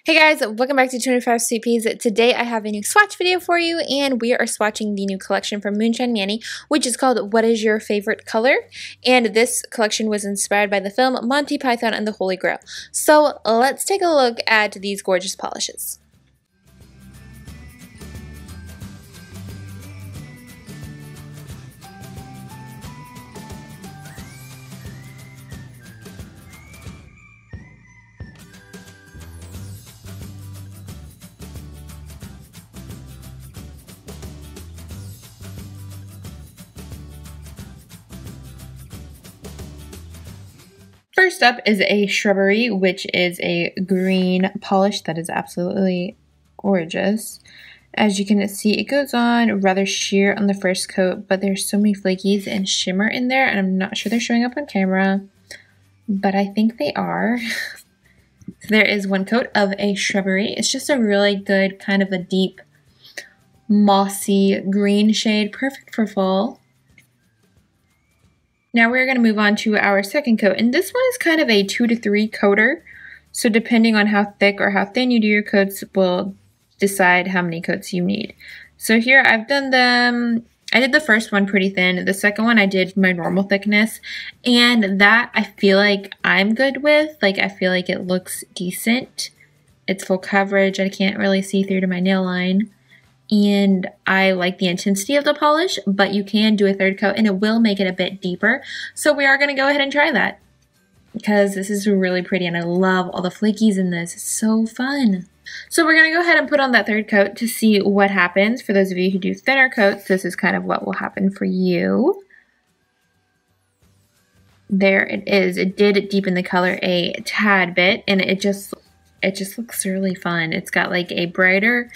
Hey guys, welcome back to 25 Sweetpeas. Today I have a new swatch video for you, and we are swatching the new collection from Moonshine Manny, which is called What is Your Favorite Color? And this collection was inspired by the film Monty Python and the Holy Grail. So let's take a look at these gorgeous polishes. First up is a Shrubbery, which is a green polish that is absolutely gorgeous. As you can see, it goes on rather sheer on the first coat, but there's so many flakies and shimmer in there, and I'm not sure they're showing up on camera, but I think they are. There is one coat of a Shrubbery. It's just a really good kind of a deep mossy green shade, perfect for fall. Now we're going to move on to our second coat, and this one is kind of a 2 to 3 coater. So depending on how thick or how thin you do your coats will decide how many coats you need. So here I've done them, I did the first one pretty thin. The second one I did my normal thickness, and that I feel like I'm good with. Like, I feel like it looks decent. It's full coverage. I can't really see through to my nail line. And I like the intensity of the polish, but you can do a third coat and it will make it a bit deeper. So we are going to go ahead and try that because this is really pretty and I love all the flakies in this. It's so fun. So we're going to go ahead and put on that third coat to see what happens. For those of you who do thinner coats, this is kind of what will happen for you. There it is. It did deepen the color a tad bit, and it just looks really fun. It's got like a brighter,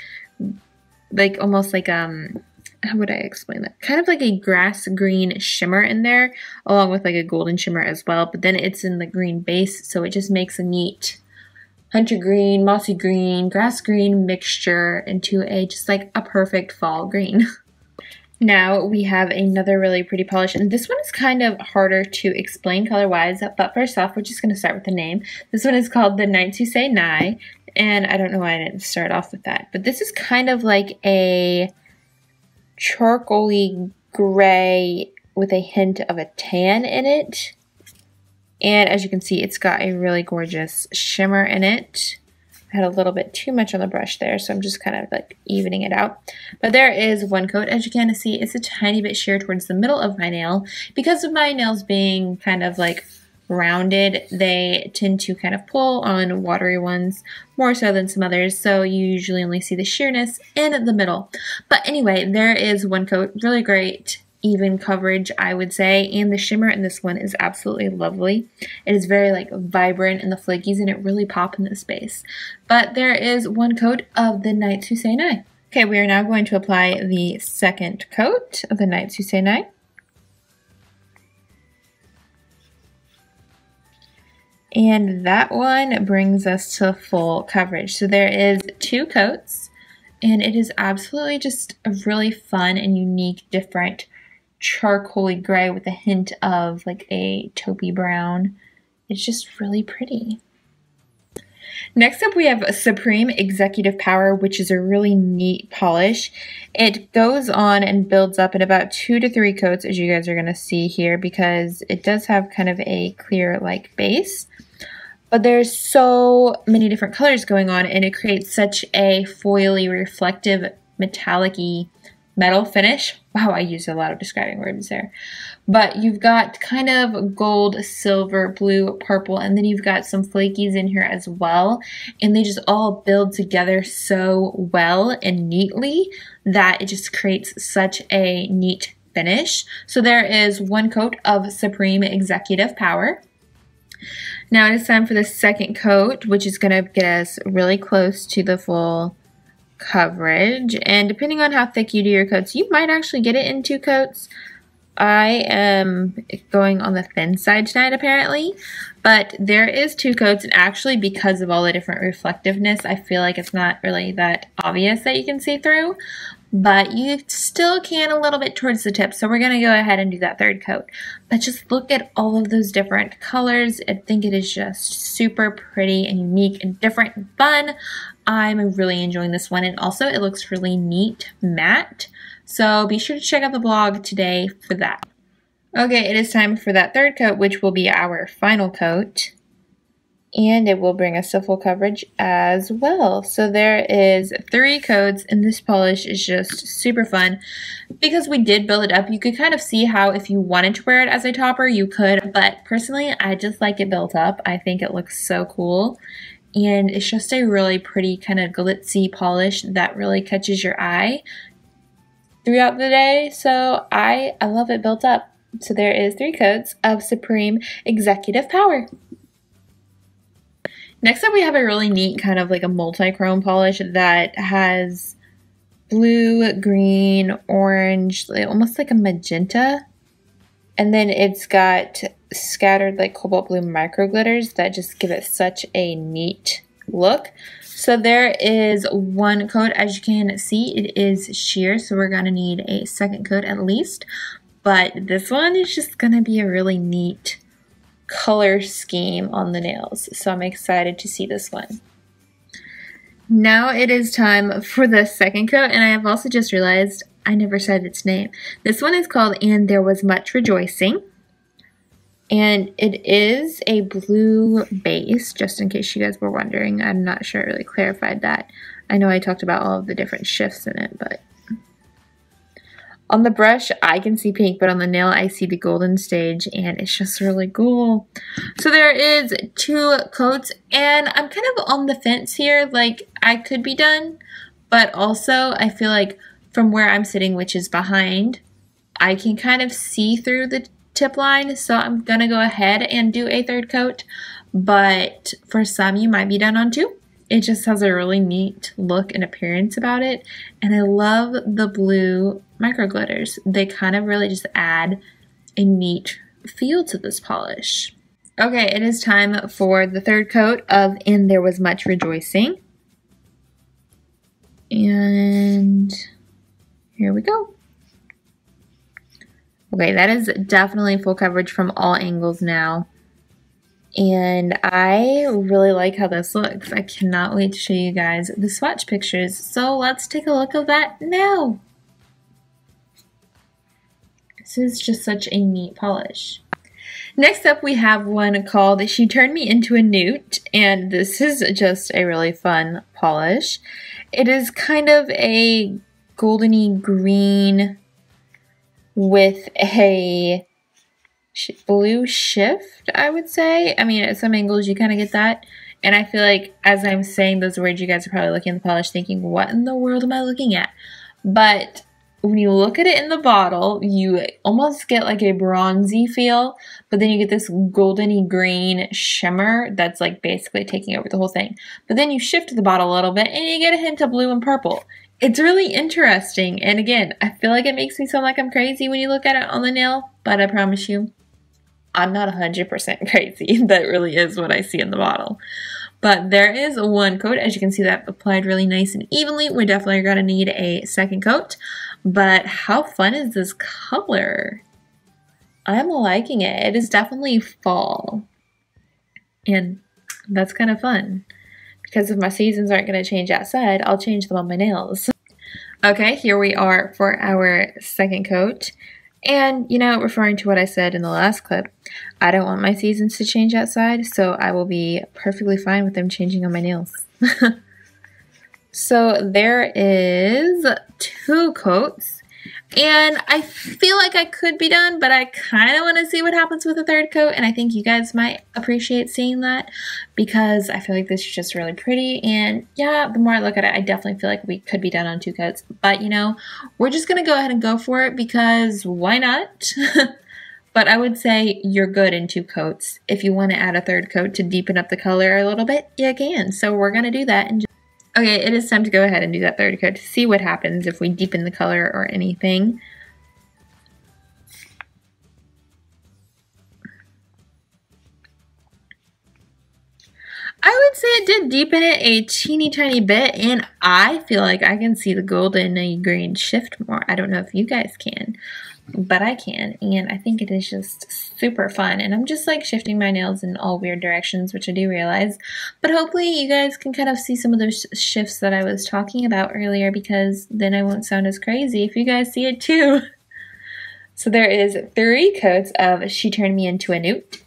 like almost like how would I explain that? Kind of like a grass green shimmer in there, along with like a golden shimmer as well. But then it's in the green base, so it just makes a neat hunter green, mossy green, grass green mixture into a just like a perfect fall green. Now we have another really pretty polish, and this one is kind of harder to explain color-wise, but first off, we're just going to start with the name. This one is called The Nights You Say Nye, and I don't know why I didn't start off with that, but this is kind of like a charcoaly gray with a hint of a tan in it. And as you can see, it's got a really gorgeous shimmer in it. I had a little bit too much on the brush there, so I'm just kind of like evening it out. But there is one coat. As you can see, it's a tiny bit sheer towards the middle of my nail. Because of my nails being kind of like rounded, they tend to kind of pull on watery ones more so than some others, so you usually only see the sheerness in the middle. But anyway, there is one coat, really great even coverage, I would say, and the shimmer in this one is absolutely lovely. It is very like vibrant, and the flakies in it really pop in this space. But there is one coat of The Nights You Say Nye. Okay, we are now going to apply the second coat of The Nights You Say Nye. And that one brings us to full coverage. So there is 2 coats, and it is absolutely just a really fun and unique, different charcoaly gray with a hint of like a taupey brown. It's just really pretty. Next up we have Supreme Executive Power, which is a really neat polish. It goes on and builds up in about 2 to 3 coats, as you guys are going to see here, because it does have kind of a clear like base. But there's so many different colors going on, and it creates such a foily, reflective, metallic-y metal finish. Wow, I used a lot of describing words there. But you've got kind of gold, silver, blue, purple, and then you've got some flakies in here as well. And they just all build together so well and neatly that it just creates such a neat finish. So there is one coat of Supreme Executive Power. Now it is time for the second coat, which is going to get us really close to the full coverage. And depending on how thick you do your coats, you might actually get it in 2 coats. I am going on the thin side tonight apparently, but there is 2 coats, and actually because of all the different reflectiveness, I feel like it's not really that obvious that you can see through. but you still can a little bit towards the tip. So we're going to go ahead and do that third coat. But just look at all of those different colors. I think it is just super pretty and unique and different and fun. I'm really enjoying this one, and also it looks really neat matte. So be sure to check out the blog today for that. Okay, it is time for that third coat, which will be our final coat. And it will bring us to full coverage as well. So there is 3 coats, and this polish is just super fun. Because we did build it up, you could kind of see how if you wanted to wear it as a topper, you could. But personally, I just like it built up. I think it looks so cool. And it's just a really pretty kind of glitzy polish that really catches your eye throughout the day. So I love it built up. So there is 3 coats of Supreme Executive Power. Next up, we have a really neat kind of like a multichrome polish that has blue, green, orange, almost like a magenta. And then it's got scattered like cobalt blue micro glitters that just give it such a neat look. So there is 1 coat. As you can see, it is sheer, so we're going to need a second coat at least. But this one is just going to be a really neat color scheme on the nails, so I'm excited to see this one. Now it is time for the second coat, and I have also just realized I never said its name. This one is called And There Was Much Rejoicing, and it is a blue base, just in case you guys were wondering. I'm not sure I really clarified that. I know I talked about all of the different shifts in it, but on the brush, I can see pink, but on the nail, I see the golden stage, and it's just really cool. So there is 2 coats, and I'm kind of on the fence here. Like, I could be done, but also I feel like from where I'm sitting, which is behind, I can kind of see through the tip line, so I'm gonna go ahead and do a third coat. But for some, you might be done on 2. It just has a really neat look and appearance about it, and I love the blue micro glitters. They kind of really just add a neat feel to this polish. Okay, it is time for the third coat of And There Was Much Rejoicing. And here we go. Okay, that is definitely full coverage from all angles now. And I really like how this looks. I cannot wait to show you guys the swatch pictures. So let's take a look at that now. This is just such a neat polish. Next up, we have one called She Turned Me Into a Newt, and this is just a really fun polish. It is kind of a goldeny green with a blue shift, I would say. I mean, at some angles you kind of get that, and I feel like as I'm saying those words, you guys are probably looking at the polish thinking, what in the world am I looking at? But when you look at it in the bottle, you almost get like a bronzy feel, but then you get this goldeny green shimmer that's like basically taking over the whole thing. But then you shift the bottle a little bit and you get a hint of blue and purple. It's really interesting, and again, I feel like it makes me sound like I'm crazy when you look at it on the nail, but I promise you, I'm not 100% crazy. That really is what I see in the bottle. But there is 1 coat. As you can see, that applied really nice and evenly. We're definitely going to need a second coat. But how fun is this color? I'm liking it. It is definitely fall. And that's kind of fun. Because if my seasons aren't going to change outside, I'll change them on my nails. Okay, here we are for our second coat. And, you know, referring to what I said in the last clip, I don't want my seasons to change outside, so I will be perfectly fine with them changing on my nails. So there is 2 coats, and I feel like I could be done, but I kind of want to see what happens with the third coat, and I think you guys might appreciate seeing that because I feel like this is just really pretty, and yeah, the more I look at it, I definitely feel like we could be done on 2 coats, but you know, we're just going to go ahead and go for it because why not? But I would say you're good in 2 coats. If you want to add a third coat to deepen up the color a little bit, you can, so we're going to do that. And okay, it is time to go ahead and do that third coat to see what happens if we deepen the color or anything. I would say it did deepen it a teeny tiny bit, and I feel like I can see the golden and green shift more. I don't know if you guys can, but I can, and I think it is just super fun. And I'm just like shifting my nails in all weird directions, which I do realize, but hopefully you guys can kind of see some of those shifts that I was talking about earlier, because then I won't sound as crazy if you guys see it too. So there is 3 coats of She Turned Me Into a Newt.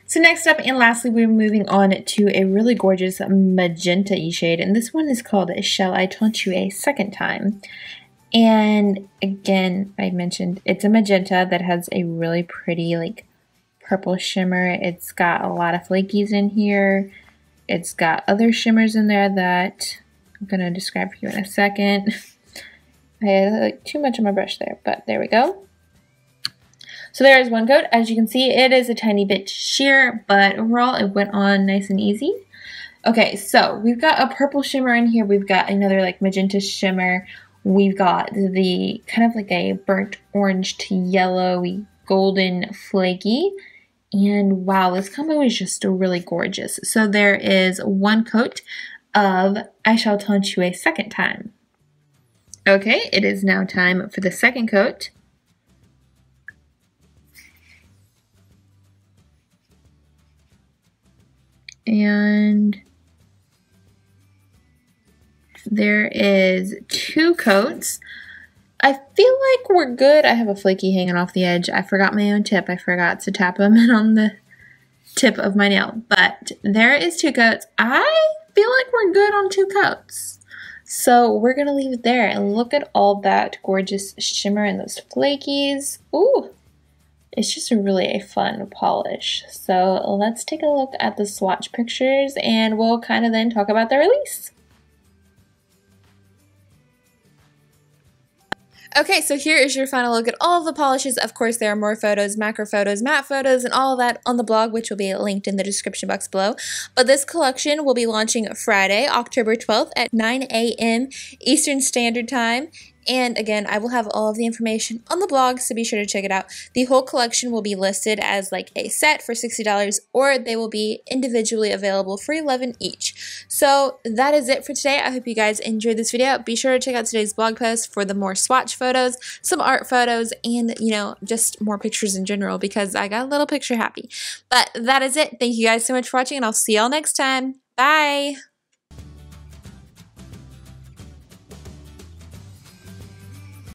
So next up and lastly, we're moving on to a really gorgeous magenta-y shade, and this one is called Shall I Taunt You a Second Time? And again, I mentioned it's a magenta that has a really pretty like purple shimmer. It's got a lot of flakies in here. It's got other shimmers in there that I'm going to describe for you in a second. I had like too much on my brush there, but there we go. So there is 1 coat. As you can see, it is a tiny bit sheer, but overall it went on nice and easy. Okay, so we've got a purple shimmer in here. We've got another like magenta shimmer. We've got the kind of like a burnt orange to yellowy golden flaky. And wow, this combo is just really gorgeous. So there is 1 coat of I Shall Taunt You a Second Time. Okay, it is now time for the 2nd coat. And there is 2 coats. I feel like we're good. I have a flaky hanging off the edge. I forgot my own tip. I forgot to tap them in on the tip of my nail. But there is 2 coats. I feel like we're good on 2 coats. So we're going to leave it there. And look at all that gorgeous shimmer and those flakies. Ooh! It's just really a fun polish. So let's take a look at the swatch pictures and we'll kind of then talk about the release. Okay, so here is your final look at all of the polishes. Of course, there are more photos, macro photos, matte photos, and all of that on the blog, which will be linked in the description box below. But this collection will be launching Friday, October 12th at 9 a.m. Eastern Standard Time. And again, I will have all of the information on the blog, so be sure to check it out. The whole collection will be listed as like a set for $60, or they will be individually available for $11 each. So that is it for today. I hope you guys enjoyed this video. Be sure to check out today's blog post for the more swatch photos, some art photos, and just more pictures in general, because I got a little picture happy. But that is it. Thank you guys so much for watching, and I'll see y'all next time. Bye!